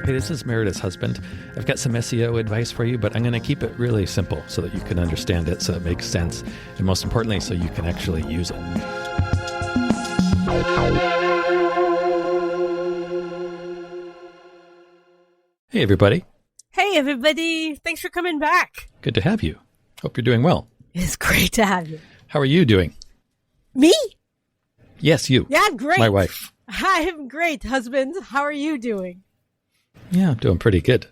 Hey, this is Meredith's husband. I've got some SEO advice for you, but I'm going to keep it really simple so that you can understand it, so it makes sense, and most importantly, so you can actually use it. Hey, everybody. Hey, everybody. Thanks for coming back. Good to have you. Hope you're doing well. It's great to have you. How are you doing? Me? Yes, you. Yeah, I'm great. My wife. I'm great, husband. How are you doing? Yeah, I'm doing pretty good.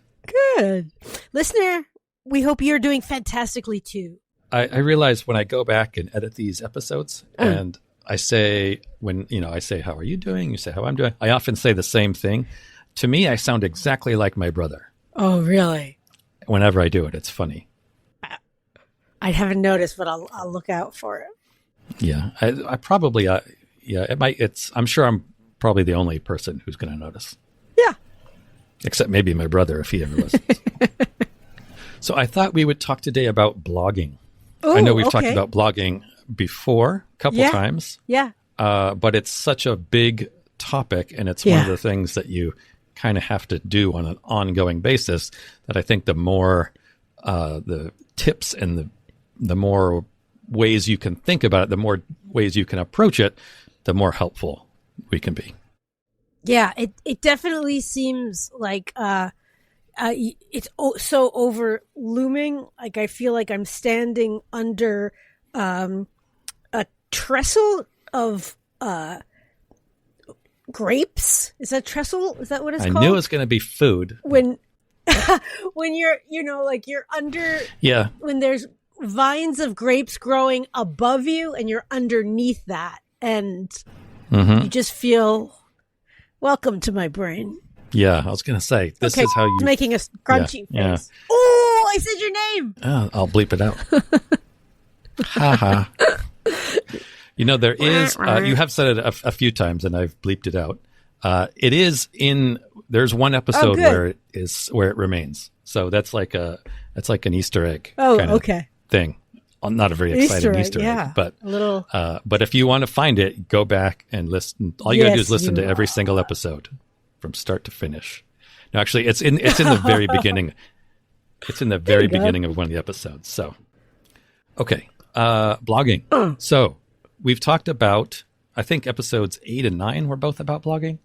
Good. Listener, we hope you're doing fantastically too. I realize when I go back and edit these episodes and I say, I say, how are you doing? You say, how I'm doing. I often say the same thing. To me, I sound exactly like my brother. Oh, really? Whenever I do it, it's funny. I haven't noticed, but I'll look out for it. Yeah, I probably, it might. I'm sure I'm probably the only person who's going to notice. Yeah. Except maybe my brother, if he ever listens. So I thought we would talk today about blogging. Ooh, I know we've talked about blogging before a couple times. Yeah. But it's such a big topic, and it's one of the things that you kind of have to do on an ongoing basis, that I think the more the tips and the more ways you can think about it, the more ways you can approach it, the more helpful we can be. Yeah, it definitely seems like it's so over looming. Like I feel like I'm standing under a trestle of grapes. Is that trestle? Is that what it's called? I knew it was going to be food. When you're, like you're under, when there's vines of grapes growing above you and you're underneath that, and you just feel welcome to my brain. Yeah, I was going to say, this is how you... making a crunchy face. Yeah. Oh, I said your name. I'll bleep it out. Ha ha. There is... you have said it a few times, and I've bleeped it out. It is in... There's one episode where it remains. So that's like an Easter egg kind of thing. Not a very exciting Easter egg, but a little. But if you want to find it, go back and listen. All you got to do is listen to every single episode from start to finish. No, actually, it's in the very beginning. It's in the very beginning of one of the episodes. So, okay, blogging. So we've talked about, I think episodes 8 and 9 were both about blogging.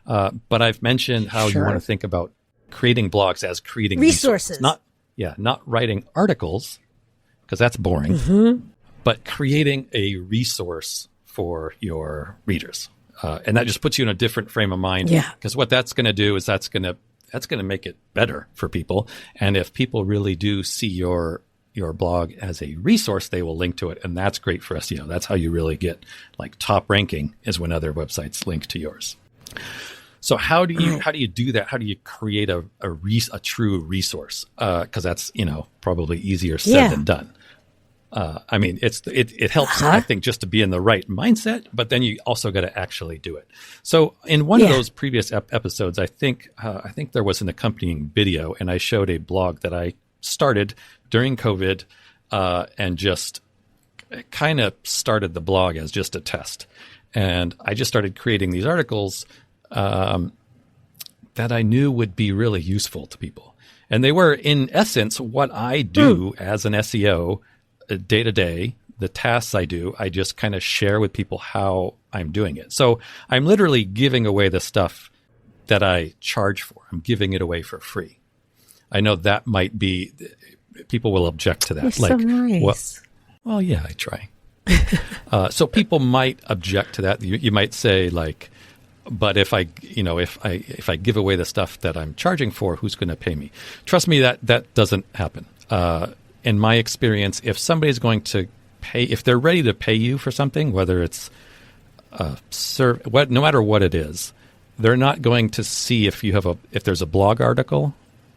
But I've mentioned how you want to think about creating blogs as creating resources. Not writing articles, because that's boring, but creating a resource for your readers. And that just puts you in a different frame of mind. Because what that's going to do is that's going to make it better for people. And if people really do see your blog as a resource, they will link to it. And that's great for SEO. That's how you really get like top ranking, is when other websites link to yours. So how do you do that? How do you create a true resource? Because that's probably easier said than done. I mean, it helps, I think, just to be in the right mindset, but then you also got to actually do it. So in one of those previous episodes, I think there was an accompanying video, and I showed a blog that I started during COVID, and just kind of started the blog as just a test. And I just started creating these articles that I knew would be really useful to people. And they were, in essence, what I do as an SEO day to day, the tasks I do. I just kind of share with people how I'm doing it. So I'm literally giving away the stuff that I charge for. I'm giving it away for free. I know that might be, people will object to that. You're so nice. Well, yeah, I try. So people might object to that. You might say, like, but if I give away the stuff that I'm charging for, who's going to pay me? Trust me, that doesn't happen. In my experience, if somebody's going to pay, if they're ready to pay you for something, whether it's no matter what it is, they're not going to see if there's a blog article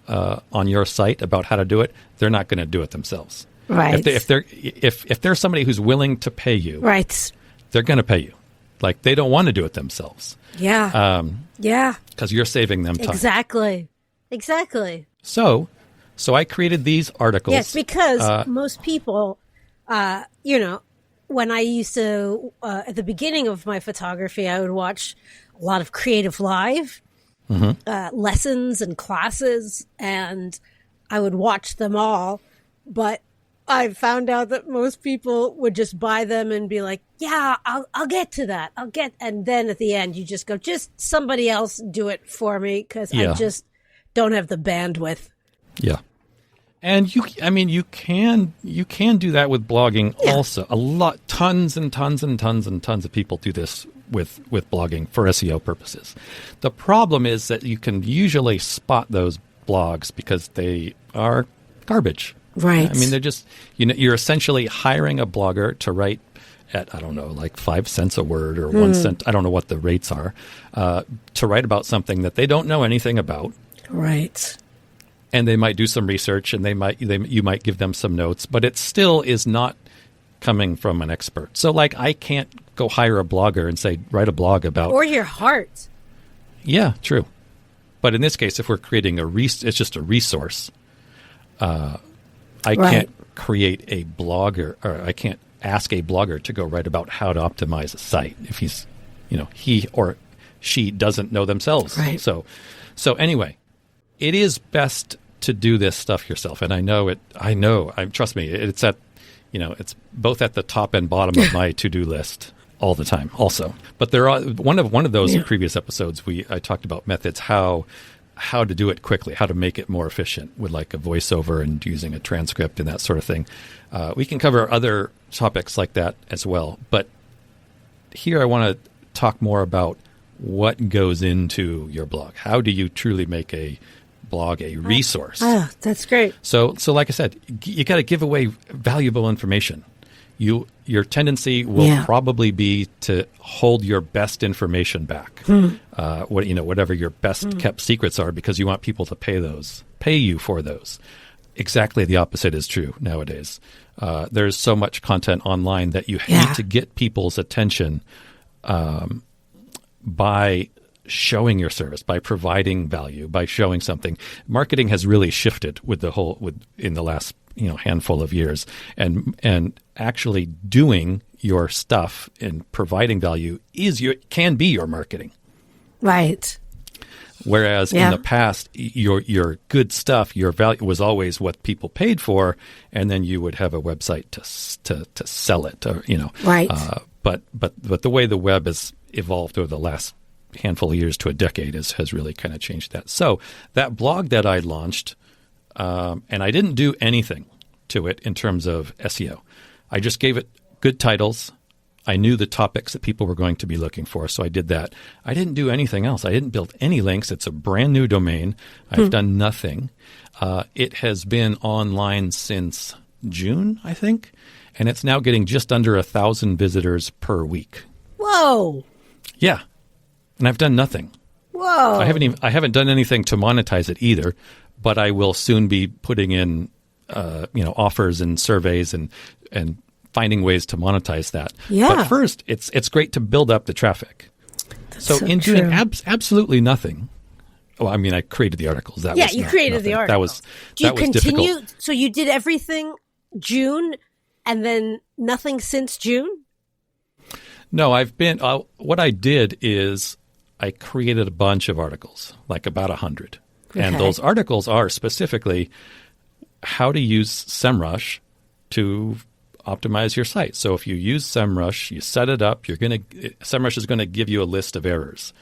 on your site about how to do it. They're not going to do it themselves. Right. If there's somebody who's willing to pay you, right, they're going to pay you. Like, they don't want to do it themselves. Yeah. Because you're saving them time. Exactly. So I created these articles. Yes, because most people, when I used to, at the beginning of my photography, I would watch a lot of Creative Live. lessons and classes, and I would watch them all. But I found out that most people would just buy them and be like, yeah, I'll get to that. And then at the end, you just go, just somebody else do it for me, because I just don't have the bandwidth. Yeah. And you can do that with blogging also. Tons and tons and tons and tons of people do this with blogging for SEO purposes. The problem is that you can usually spot those blogs because they are garbage. Right. I mean, they're just, you're essentially hiring a blogger to write at, I don't know, like 5 cents a word or 1 cent. I don't know what the rates are, to write about something that they don't know anything about. Right. And they might do some research, and you might give them some notes, but it still is not coming from an expert. So, like, I can't go hire a blogger and say, write a blog about... Or your heart. Yeah, true. But in this case, if we're creating it's just a resource, I can't create a blogger, or I can't ask a blogger to go write about how to optimize a site if he's, he or she doesn't know themselves. Right. So anyway, it is best to do this stuff yourself. And I know, trust me, it's at, it's both at the top and bottom of my to-do list all the time also. But there are one of those previous episodes, I talked about methods, how to do it quickly, how to make it more efficient with like a voiceover and using a transcript and that sort of thing. We can cover other topics like that as well. But here I want to talk more about what goes into your blog. How do you truly make a blog a resource? Oh, that's great. So like I said, you got to give away valuable information. Your tendency will probably be to hold your best information back, whatever your best kept secrets are, because you want people to pay you for those. Exactly the opposite is true nowadays. There's so much content online that you need to get people's attention by showing your service, by providing value, by showing something. Marketing has really shifted in the last handful of years, and actually doing your stuff and providing value can be your marketing. Right. Whereas in the past, your good stuff, your value was always what people paid for, and then you would have a website to sell it, or Right. But the way the web has evolved over the last handful of years to a decade has really kind of changed that. So that blog that I launched, and I didn't do anything to it in terms of SEO. I just gave it good titles. I knew the topics that people were going to be looking for, so I did that. I didn't do anything else. I didn't build any links. It's a brand new domain. I've done nothing. It has been online since June, I think, and it's now getting just under 1,000 visitors per week. Whoa. Yeah. And I've done nothing. Whoa. I haven't done anything to monetize it either, but I will soon be putting in offers and surveys and finding ways to monetize that. Yeah. But first, it's great to build up the traffic. So in true. doing absolutely nothing. Well, I mean, I created the articles. You created the articles. Do you continue? Difficult. So you did everything June, and then nothing since June? No, what I did is I created a bunch of articles, like about 100. Okay. And those articles are specifically how to use SEMrush to optimize your site. So if you use SEMrush, you set it up, SEMrush is going to give you a list of errors.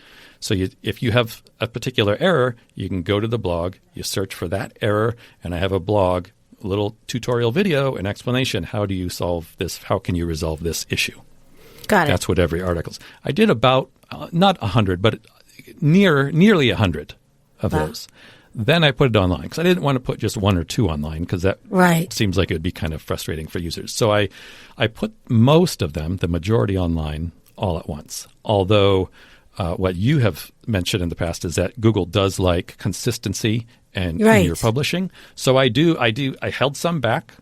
So if you have a particular error, you can go to the blog, you search for that error, and I have a blog, a little tutorial video, an explanation. How do you solve this? How can you resolve this issue? Got it. That's what every article is. I did about, not 100, but nearly 100 of those. Then I put it online because I didn't want to put just one or two online because that seems like it would be kind of frustrating for users. So I put most of them, the majority, online all at once. Although what you have mentioned in the past is that Google does like consistency in your publishing. So I held some back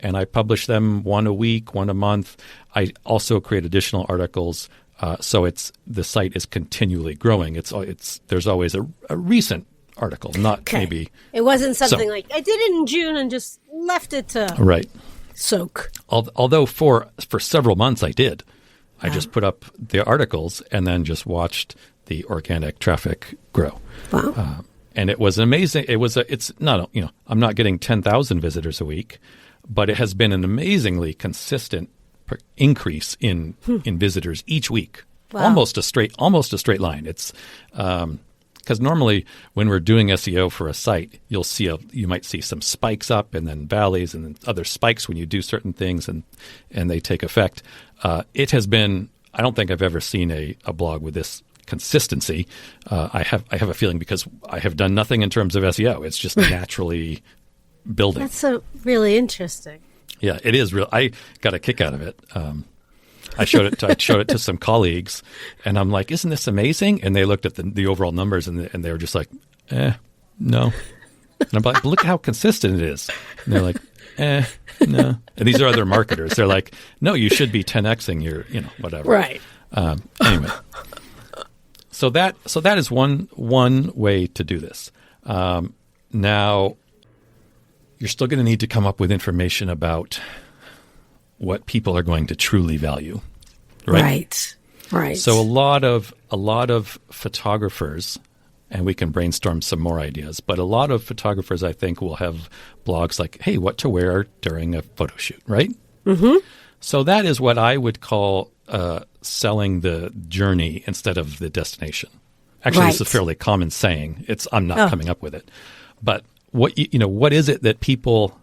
and I publish them one a week, one a month. I also create additional articles. So the site is continually growing. There's always a recent article, not maybe. It wasn't something like I did it in June and just left it to soak. Although for several months I did. I just put up the articles and then just watched the organic traffic grow. Wow. And it was amazing. It's not, I'm not getting 10,000 visitors a week, but it has been an amazingly consistent increase in visitors each week. Wow. Almost a straight line. It's because normally when we're doing SEO for a site, you might see some spikes up and then valleys and then other spikes when you do certain things and they take effect. It has been, I don't think I've ever seen a blog with this consistency. I have a feeling because I have done nothing in terms of SEO. It's just naturally building. That's so really interesting. Yeah, it is real. I got a kick out of it. I showed it to some colleagues, and I'm like, "Isn't this amazing?" And they looked at the overall numbers, and they were just like, no." And I'm like, "Look how consistent it is." And they're like, no. And these are other marketers. They're like, "No, you should be 10xing your, whatever." Right. Anyway, so that is one way to do this. Now, you're still going to need to come up with information about what people are going to truly value, right? Right. So a lot of photographers, and we can brainstorm some more ideas, but a lot of photographers, I think, will have blogs like, "Hey, what to wear during a photo shoot," right? Mm-hmm. So that is what I would call selling the journey instead of the destination. Actually, This is a fairly common saying. I'm not coming up with it, but what is it that people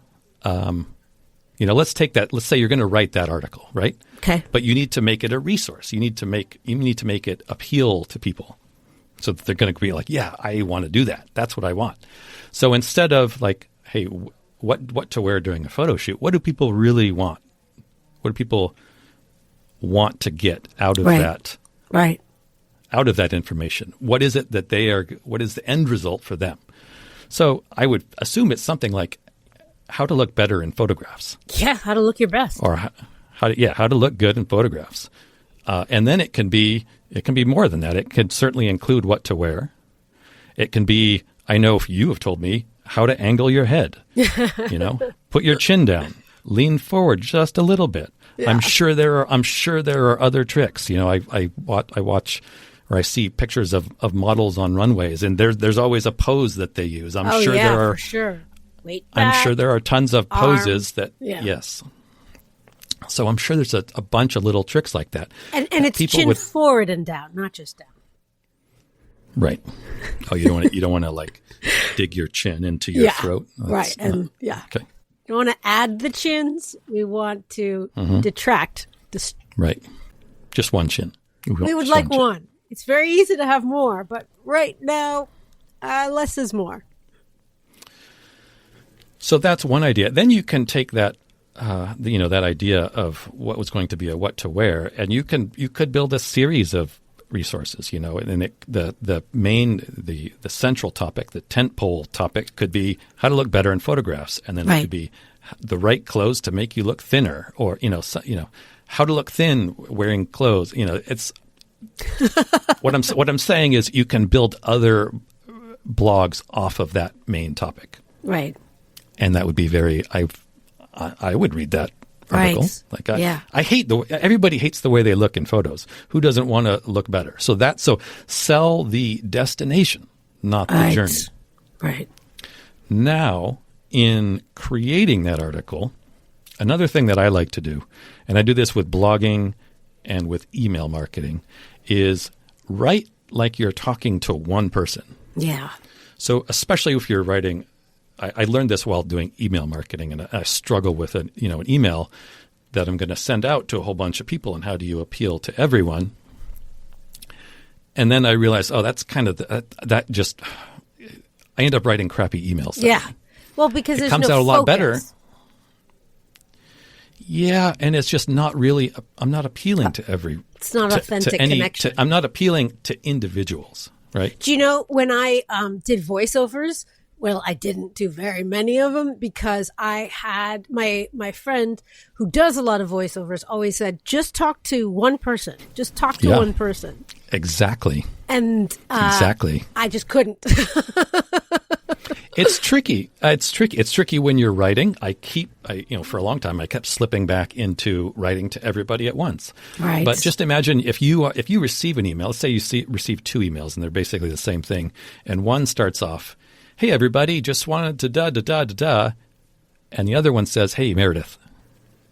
let's take that. Let's say you're going to write that article, right? Okay. But you need to make it a resource. You need to make it appeal to people, so that they're going to be like, "Yeah, I want to do that. That's what I want." So instead of like, "Hey, what to wear during a photo shoot?" What do people really want? What do people want to get out of that? Right. Out of that information, what is it that what is the end result for them? So I would assume it's something like how to look better in photographs. Yeah, how to look your best. Or how to look good in photographs. And then it can be more than that. It could certainly include what to wear. It can be, I know if you have told me, how to angle your head. Put your chin down, lean forward just a little bit. Yeah. I'm sure there are other tricks. I watch or I see pictures of models on runways, and there's always a pose that they use. I'm sure there are. For sure. Weight back, I'm sure there are tons of poses arm. Yes. So I'm sure there's a bunch of little tricks like that. And it's chin forward and down, not just down. Right. Oh, you don't want to like dig your chin into your throat. Right. And okay. You want to add the chins. We want to detract. Right. Just one chin. We would like one. It's very easy to have more, but right now, less is more. So that's one idea. Then you can take that, that idea of what was going to be a what to wear, and you could build a series of resources. And the central topic, the tentpole topic, could be how to look better in photographs, and then it could be the right clothes to make you look thinner, or how to look thin wearing clothes. It's what I'm saying is you can build other blogs off of that main topic, right? And that would be I would read that article. Right. Like I hate everybody hates the way they look in photos. Who doesn't want to look better? So sell the destination, not the journey. Right. Now, in creating that article, another thing that I like to do, and I do this with blogging and with email marketing, is write like you're talking to one person. Yeah. So especially if you're writing, I learned this while doing email marketing, and I struggle with an email that I'm going to send out to a whole bunch of people, and how do you appeal to everyone? And then I realized, that's kind of I end up writing crappy emails. Yeah. Well, because it comes out a lot better. Yeah, and it's just not really. I'm not appealing to every. It's not authentic connection. I'm not appealing to individuals, right? Do you know when I did voiceovers? Well, I didn't do very many of them because I had my friend who does a lot of voiceovers always said, just talk to one person. Just talk to one person. Exactly. And exactly. I just couldn't. It's tricky. It's tricky when you're writing. For a long time, I kept slipping back into writing to everybody at once. Right. But just imagine if you receive an email, let's say you receive two emails and they're basically the same thing. And one starts off, "Hey, everybody, just wanted to da, da, da, da, da." And the other one says, "Hey, Meredith."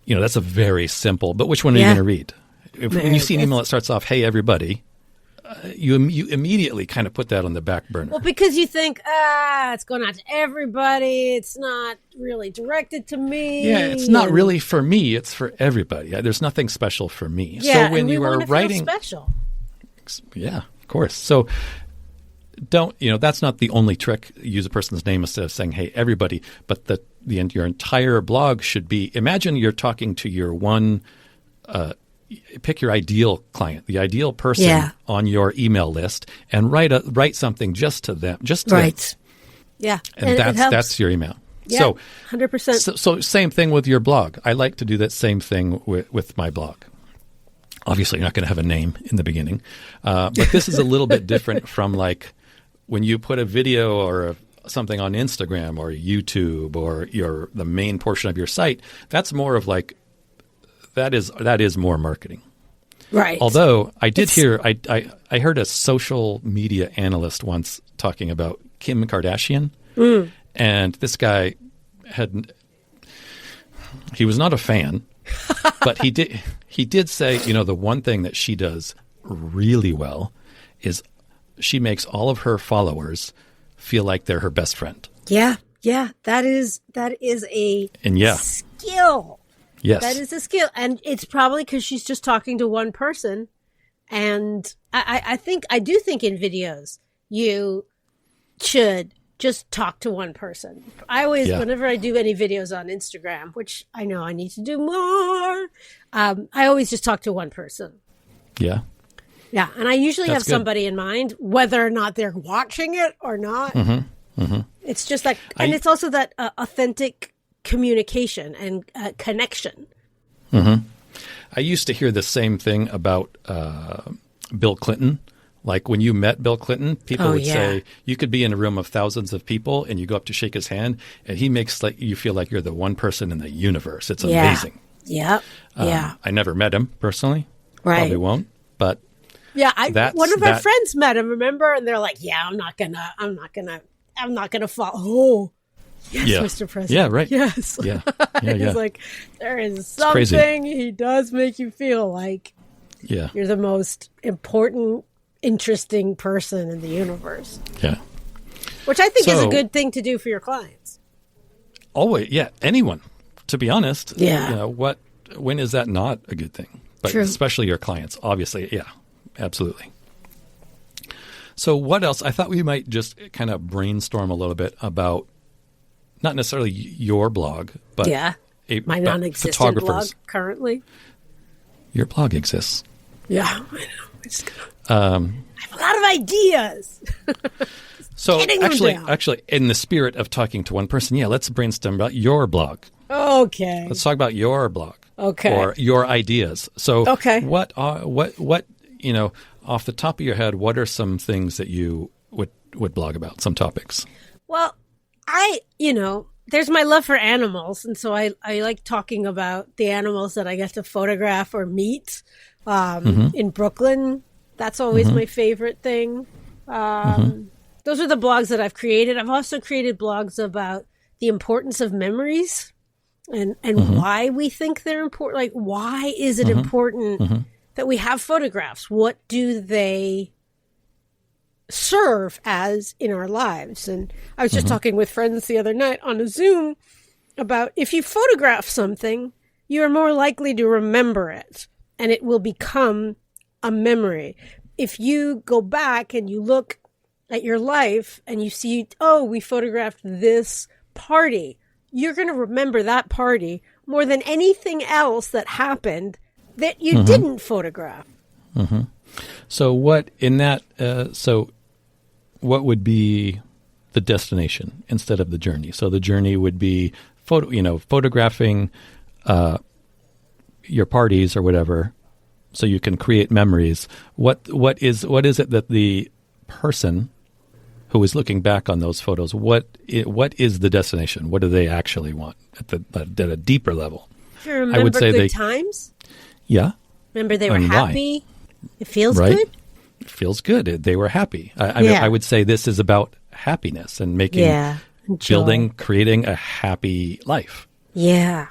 That's a very simple, but which one are you going to read? When you see an email that starts off, "Hey, everybody," you immediately kind of put that on the back burner. Well, because you think, it's going out to everybody. It's not really directed to me. Yeah, it's not really for me. It's for everybody. There's nothing special for me. Yeah, so when you are writing, special. Yeah, of course. So that's not the only trick. Use a person's name instead of saying, "Hey, everybody," but your entire blog should be. Imagine you're talking to your one. Pick your ideal client, the ideal person on your email list, and write something just to them, right. them. Yeah, and that's your email. Yeah, so 100%. So same thing with your blog. I like to do that same thing with my blog. Obviously, you're not going to have a name in the beginning, but this is a little bit different from like when you put a video or something on Instagram or YouTube or the main portion of your site. That's more of like. That is more marketing, right? Although I did hear, I heard a social media analyst once talking about Kim Kardashian, and this guy he was not a fan, but he did say, the one thing that she does really well is she makes all of her followers feel like they're her best friend. Yeah, that is a skill. Yes. That is a skill. And it's probably because she's just talking to one person. And I do think in videos, you should just talk to one person. Whenever I do any videos on Instagram, which I know I need to do more, I always just talk to one person. Yeah. Yeah. And I usually have somebody in mind, whether or not they're watching it or not. Mm-hmm. Mm-hmm. It's just like, and it's also that authentic communication and connection. Mm-hmm. I used to hear the same thing about Bill Clinton. Like when you met Bill Clinton, people would say you could be in a room of thousands of people and you go up to shake his hand and he makes you feel like you're the one person in the universe. It's amazing. Yeah. I never met him personally. Right. Probably won't. But one of our friends met him, remember? And they're like, I'm not gonna fall. Oh, yes, Mr. President. Yeah, right. Yes. Yeah. He's like, there is something he does make you feel like you're the most important, interesting person in the universe. Yeah. Which I think is a good thing to do for your clients. Always, anyone, to be honest. Yeah. When is that not a good thing? But True. Especially your clients, obviously. Yeah, absolutely. So what else? I thought we might just kind of brainstorm a little bit about not necessarily your blog, but my non-existent blog currently. Your blog exists. Yeah, I know. I have a lot of ideas. So actually, in the spirit of talking to one person, let's brainstorm about your blog. Okay. Let's talk about your blog. Okay. Or your ideas. So what off the top of your head, what are some things that you would blog about? Some topics. Well, there's my love for animals. And so I like talking about the animals that I get to photograph or meet in Brooklyn. That's always my favorite thing. Those are the blogs that I've created. I've also created blogs about the importance of memories and why we think they're important. Like, why is it important that we have photographs? What do they serve as in our lives? And I was just talking with friends the other night on a Zoom about if you photograph something, you are more likely to remember it and it will become a memory. If you go back and you look at your life and you see, we photographed this party, you're going to remember that party more than anything else that happened that you didn't photograph. So what would be the destination instead of the journey? So the journey would be photographing your parties or whatever, so you can create memories. What is it that the person who is looking back on those photos, what is the destination? What do they actually want at a deeper level? Do you remember good times? Yeah. Remember they were happy? Why? It feels right? good? It feels good. They were happy. I would say this is about happiness and building, creating a happy life. Yeah.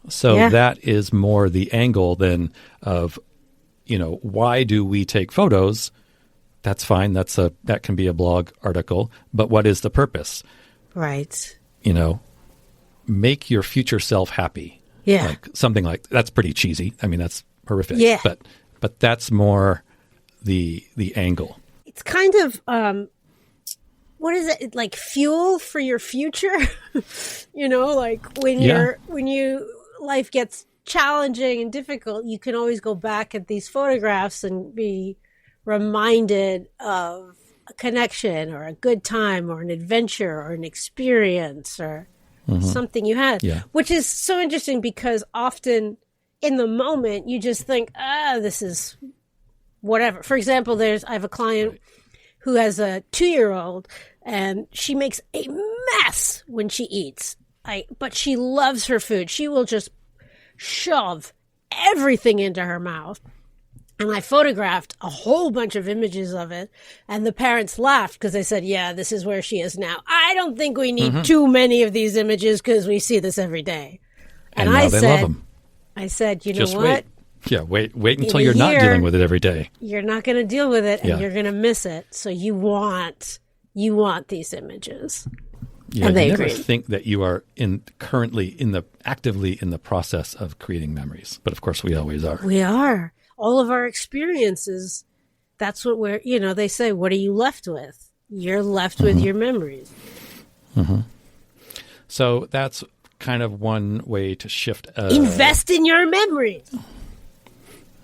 So that is more the angle than of, why do we take photos? That's fine. That can be a blog article. But what is the purpose? Right. Make your future self happy. Yeah. Like something like that's pretty cheesy. I mean, that's horrific. Yeah. But that's more the angle. It's kind of what is it, like fuel for your future? Like when life gets challenging and difficult, you can always go back at these photographs and be reminded of a connection or a good time or an adventure or an experience or something you had, which is so interesting because often in the moment you just think, this is whatever. For example, I have a client who has a 2-year-old and she makes a mess when she eats. But she loves her food. She will just shove everything into her mouth. And I photographed a whole bunch of images of it. And the parents laughed because they said, yeah, this is where she is now. I don't think we need too many of these images because we see this every day. And I said, love them. I said, you just know what? Wait until you're not dealing with it every day. You're not going to deal with it and you're going to miss it. So you want these images. Yeah, and they you never agree. think that you are actively in the process of creating memories. But of course we always are. We are. All of our experiences, that's what they say, what are you left with? You're left with your memories. Mm-hmm. So that's kind of one way to shift. Invest in your memories.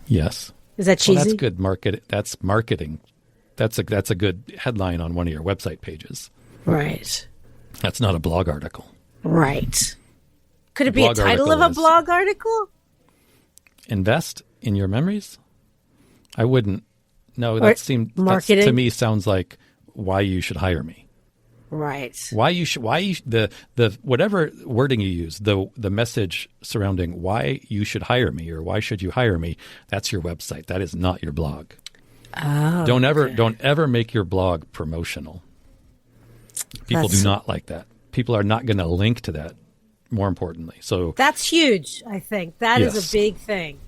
Yes. Is that cheesy? Well, that's good market. That's marketing. That's a good headline on one of your website pages. Right. That's not a blog article. Right. Could it be a title of a blog article? Invest in your memories? I wouldn't. No, that to me sounds like why you should hire me. Right. The whatever wording you use, the message surrounding why you should hire me or why should you hire me, that's your website. That is not your blog. Oh. Don't ever make your blog promotional. People do not like that. People are not going to link to that, more importantly. So that's huge, I think. That is a big thing.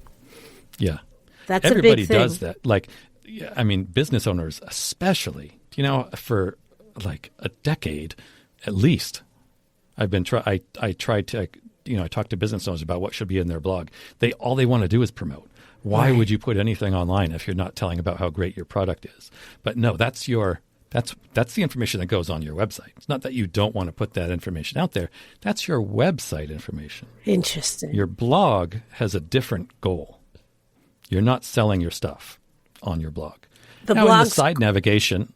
Yeah. That's Everybody a big thing. does that. Like, I mean, business owners especially, for like a decade at least, I've been I tried to, I talk to business owners about what should be in their blog. All they want to do is promote. Why would you put anything online if you're not telling about how great your product is? But no, that's the information that goes on your website. It's not that you don't want to put that information out there. That's your website information. Interesting. Your blog has a different goal. You're not selling your stuff on your blog. In the side navigation.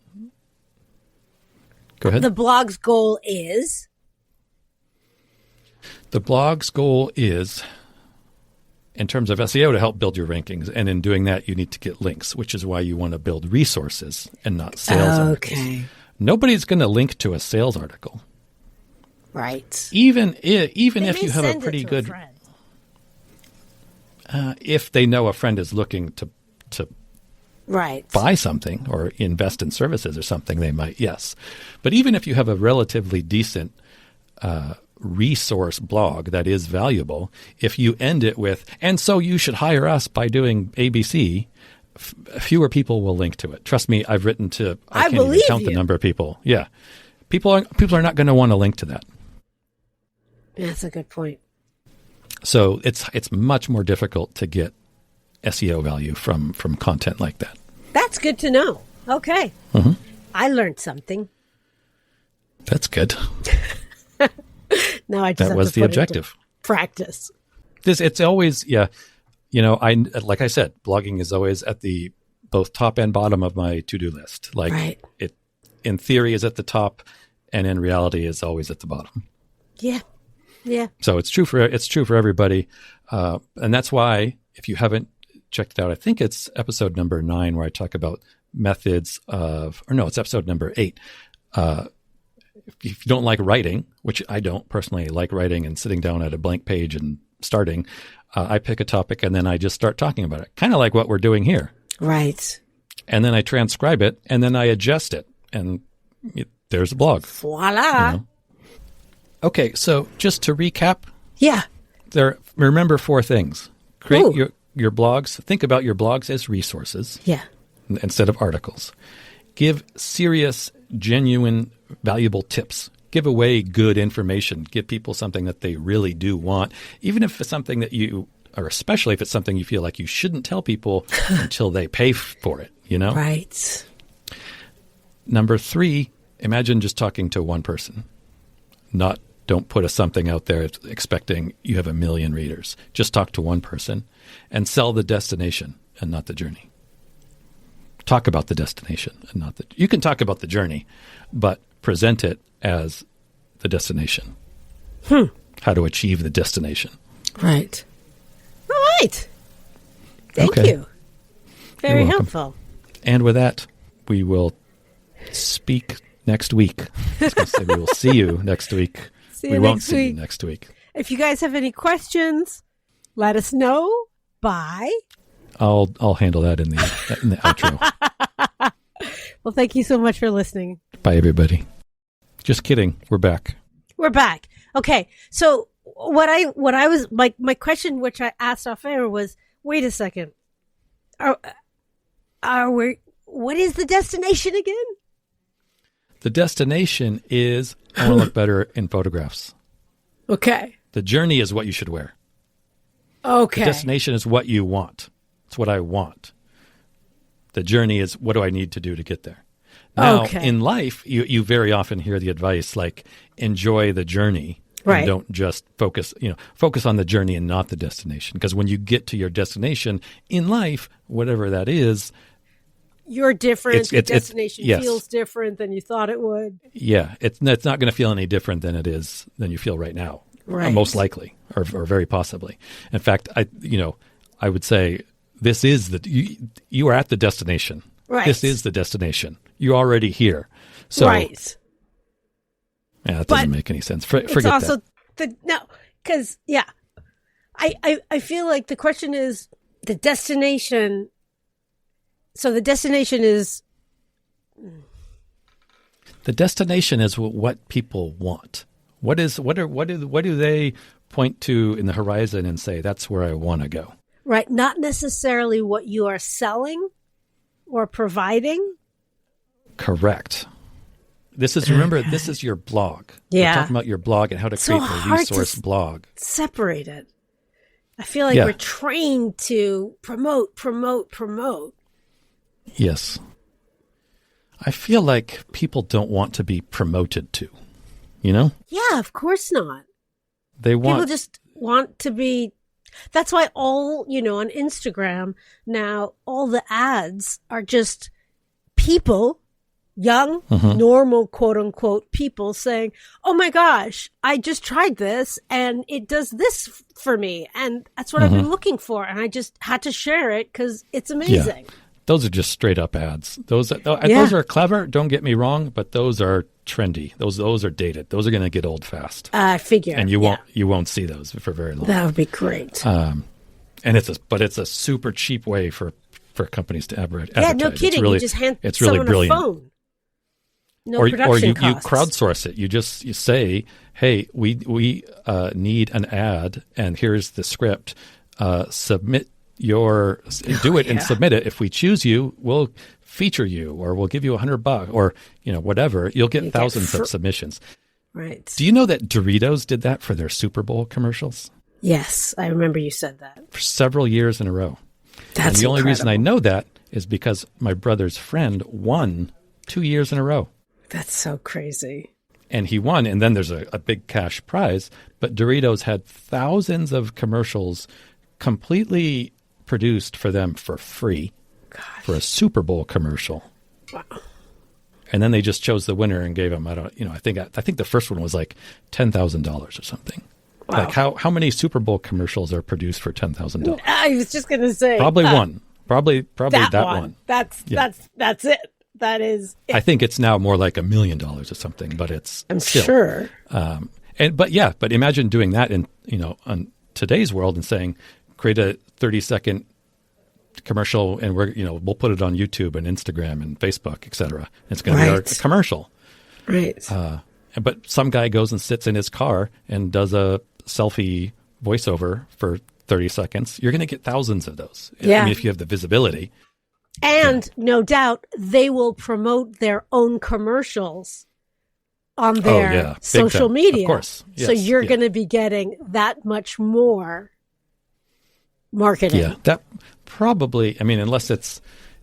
Go ahead. The blog's goal is? The blog's goal is, in terms of SEO, to help build your rankings. And in doing that, you need to get links, which is why you want to build resources and not sales articles. Nobody's going to link to a sales article. Right. Even if you have a pretty good... if they know a friend is looking to buy something or invest in services or something, they might, yes. But even if you have a relatively decent resource blog that is valuable, if you end it with, and so you should hire us by doing ABC, fewer people will link to it. Trust me, I've written to, I can't even count the number of people. Yeah. People are not going to want to link to that. That's a good point. So it's much more difficult to get SEO value from content like that. That's good to know. Okay. Mm-hmm. I learned something. That's good. Now I just that was the objective. Practice. It's always, I like I said, blogging is always at the both top and bottom of my to-do list. Like it in theory is at the top and in reality is always at the bottom. Yeah. Yeah. So it's true for everybody. And that's why if you haven't checked it out, I think it's episode number 9 where I talk about methods of, or no, it's episode number 8, if you don't like writing, which I don't personally like writing and sitting down at a blank page and starting, I pick a topic and then I just start talking about it. Kind of like what we're doing here. Right. And then I transcribe it and then I adjust it. And there's a blog. Voila. You know? Okay, so just to recap. Yeah. Remember 4 things. Create your blogs. Think about your blogs as resources. Yeah. Instead of articles. Give serious, genuine, valuable tips. Give away good information. Give people something that they really do want, even if it's something that or especially if it's something you feel like you shouldn't tell people until they pay for it, you know? Right. Number 3, imagine just talking to one person. Don't put something out there expecting you have 1 million readers. Just talk to one person and sell the destination and not the journey. Talk about the destination and not you can talk about the journey, but present it as the destination. How to achieve the destination. Right. All right. Thank you. Very helpful. And with that, we will speak next week. I was going to say we will see you next week. We won't see you next week. If you guys have any questions, let us know. Bye. I'll handle that in the outro. Well, thank you so much for listening. Bye, everybody. Just kidding. We're back. We're back. Okay. So what I was my question, which I asked off air, was, wait a second. What is the destination again? The destination is I want to look better in photographs. Okay. The journey is what you should wear. Okay. The destination is what you want. It's what I want. The journey is what do I need to do to get there. Now, in life, you very often hear the advice like enjoy the journey. Right. And don't just focus on the journey and not the destination. Because when you get to your destination in life, whatever that is, you're different. The destination feels different than you thought it would. Yeah, it's not going to feel any different than you feel right now. Right. Most likely, or very possibly. In fact, I would say this is you are at the destination. Right. This is the destination. You're already here. So, right. Yeah, that doesn't make any sense. Forget that. Because I feel like the question is the destination. So the destination is what people want. What do they point to in the horizon and say that's where I want to go? Right, not necessarily what you are selling or providing. Correct. This is your blog. Yeah. We're talking about your blog and how to create a resource blog. Separate it. I feel like we're trained to promote. Yes. I feel like people don't want to be promoted to, you know? Yeah, of course not. People just want to be. That's why on Instagram now, all the ads are just people, young, normal, quote unquote, people saying, oh my gosh, I just tried this and it does this for me. And that's what I've been looking for. And I just had to share it because it's amazing. Yeah. Those are just straight up ads. Those are clever. Don't get me wrong, but those are trendy. Those are dated. Those are going to get old fast. I figure, and you won't see those for very long. That would be great. And it's a super cheap way for companies to advertise. Yeah, no kidding. You just hand someone a phone. No production costs. You crowdsource it. You say, hey, we need an ad, and here's the script. Submit. Do it and submit it. If we choose you, we'll feature you, or we'll give you $100, or whatever. You'll get thousands of submissions. Right. Do you know that Doritos did that for their Super Bowl commercials? Yes, I remember you said that. For several years in a row. And the only reason I know that is because my brother's friend won 2 years in a row. That's so crazy. And he won, and then there's a big cash prize. But Doritos had thousands of commercials completely produced for them for free. Gosh. For a Super Bowl commercial. Wow. And then they just chose the winner and gave him, I think the first one was like $10,000 or something. Wow. Like how many Super Bowl commercials are produced for $10,000? I was just going to say probably one. Probably that one. That's it. That is. I think it's now more like $1 million or something, but I'm still, sure. But imagine doing that in, on today's world and saying, create a 30-second commercial and we'll put it on YouTube and Instagram and Facebook, et cetera. It's going to be our commercial. Right. But some guy goes and sits in his car and does a selfie voiceover for 30 seconds. You're going to get thousands of those. Yeah. I mean, if you have the visibility. And no doubt they will promote their own commercials on their social media. Of course. Yes. So you're going to be getting that much more marketing. Yeah. That probably, I mean, unless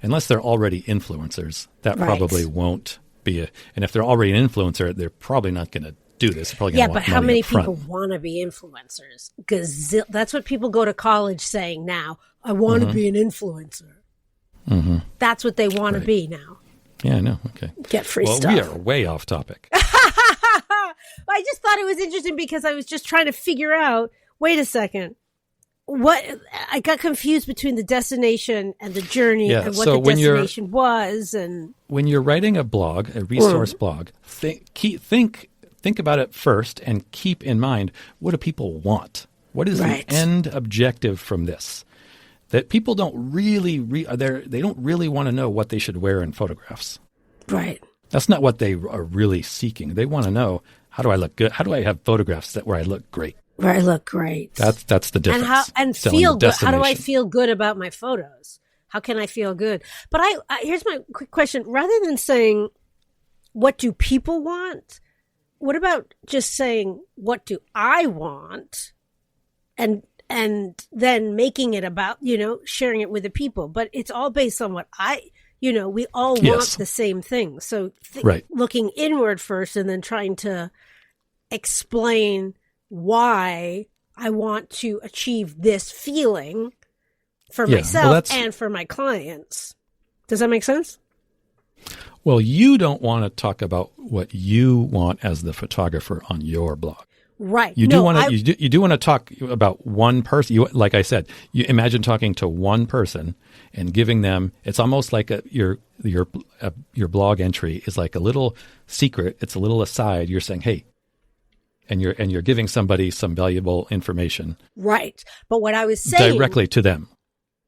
they're already influencers, that probably won't be and if they're already an influencer, they're probably not going to do this. They're probably going to but how many people want to be influencers? That's what people go to college saying now. I want to be an influencer. Mm-hmm. That's what they want to be now. Yeah, I know. Okay. Get free stuff. Well, we are way off topic. I just thought it was interesting because I was just trying to figure out, wait a second. I got confused between the destination and the journey and what the destination was. And when you're writing a blog, a resource blog, think about it first and keep in mind, what do people want? What is the end objective from this? That people don't really they don't really want to know what they should wear in photographs. Right. That's not what they are really seeking. They want to know, how do I look good? How do I have photographs where I look great? Where I look great. That's the difference. And feel good. How do I feel good about my photos? How can I feel good? But here's my quick question. Rather than saying, what do people want? What about just saying, what do I want? And then making it about, sharing it with the people. But it's all based on what we all want the same thing. So looking inward first and then trying to explain why I want to achieve this feeling for myself and for my clients. Does that make sense? Well, you don't want to talk about what you want as the photographer on your blog. Right. You do want to talk about one person. Like I said, you imagine talking to one person and giving them. It's almost like your blog entry is like a little secret. It's a little aside. You're saying, hey, and you're giving somebody some valuable information. Right. But what I was saying directly to them.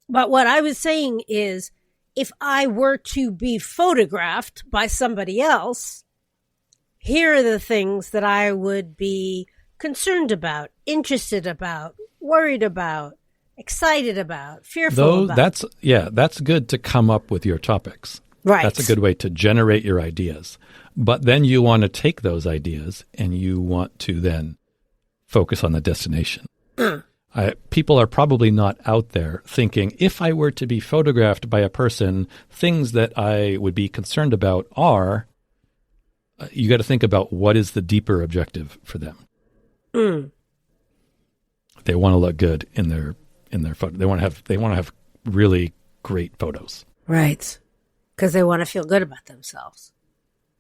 But what I was saying is, if I were to be photographed by somebody else, here are the things that I would be concerned about, interested about, worried about, excited about, fearful about. That's good to come up with your topics. Right. That's a good way to generate your ideas. But then you want to take those ideas and you want to then focus on the destination. People are probably not out there thinking, if I were to be photographed by a person, things that I would be concerned about are, you got to think about what is the deeper objective for them. They want to look good in their photo. They want to have really great photos. Right. Because they want to feel good about themselves.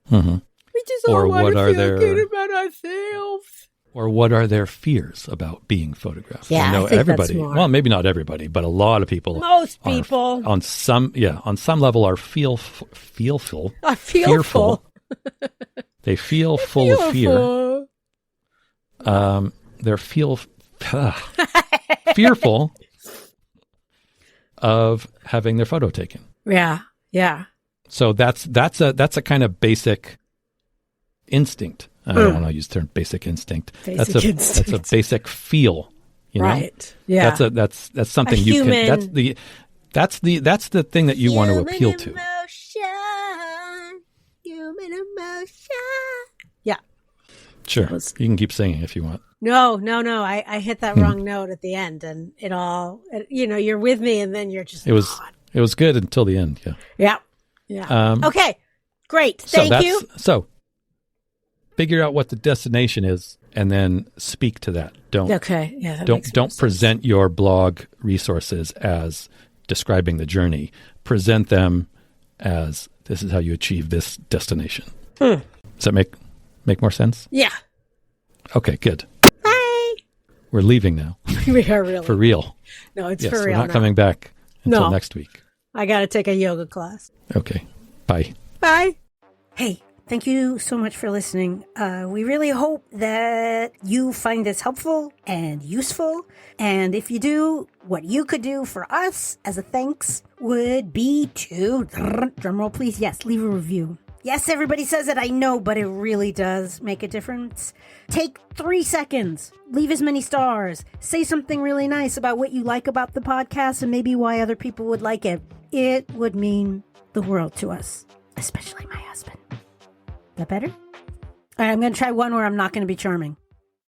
Mm-hmm. We just all want to feel good about ourselves. Or what are their fears about being photographed? Yeah, I think everybody. That's more. Well, maybe not everybody, but a lot of people. Most people on some level are fearful. They feel full of fear. They're fearful of having their photo taken. Yeah, yeah. So that's a kind of basic instinct. I don't want to use the term basic instinct. That's a basic feel. Right. Yeah. That's something you can. That's the thing that you want to appeal to. Human emotion. Yeah. Sure. You can keep singing if you want. No. I hit that wrong note at the end, and it all. You're with me, and then you're just. It was good until the end. Yeah. Yeah. Okay. Great. Thank you. So. Figure out what the destination is, and then speak to that. Don't present your blog resources as describing the journey. Present them as this is how you achieve this destination. Does that make more sense? Yeah. Okay, good. Bye. We're leaving now. We are really for real. No, it's for real. We're not coming back until next week. I got to take a yoga class. Okay. Bye. Bye. Hey, thank you so much for listening. We really hope that you find this helpful and useful. And if you do, what you could do for us as a thanks would be to, drumroll please, yes, leave a review. Yes, everybody says it, I know, but it really does make a difference. Take 3 seconds, leave as many stars, say something really nice about what you like about the podcast and maybe why other people would like it. It would mean the world to us, especially my husband. That better? All right, I'm going to try one where I'm not going to be charming.